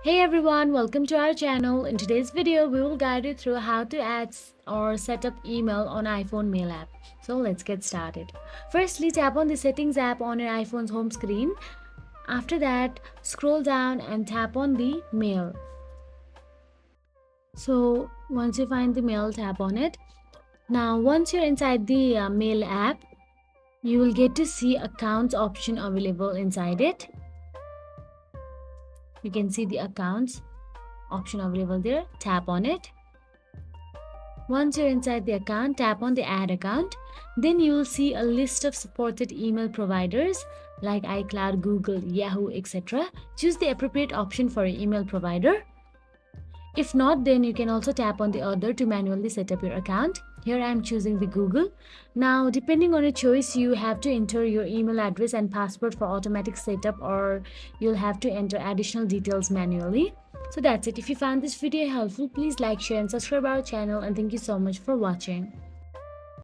Hey everyone, welcome to our channel. In today's video, we will guide you through how to add or set up email on iPhone Mail app. So let's get started. Firstly, tap on the Settings app on your iPhone's home screen. After that, scroll down and tap on the Mail. So once you find the Mail, tap on it. Now, once you're inside the Mail app, you will get to see Accounts option available inside it. You can see the Accounts option available there. Tap on it. Once you're inside the account, tap on the Add Account. Then you will see a list of supported email providers like iCloud, Google, Yahoo, etc. Choose the appropriate option for your email provider. If not, then you can also tap on the Other to manually set up your account. Here I am choosing the Google. Now, depending on your choice, you have to enter your email address and password for automatic setup, or you'll have to enter additional details manually. So that's it. If you found this video helpful, please like, share and subscribe our channel, and thank you so much for watching.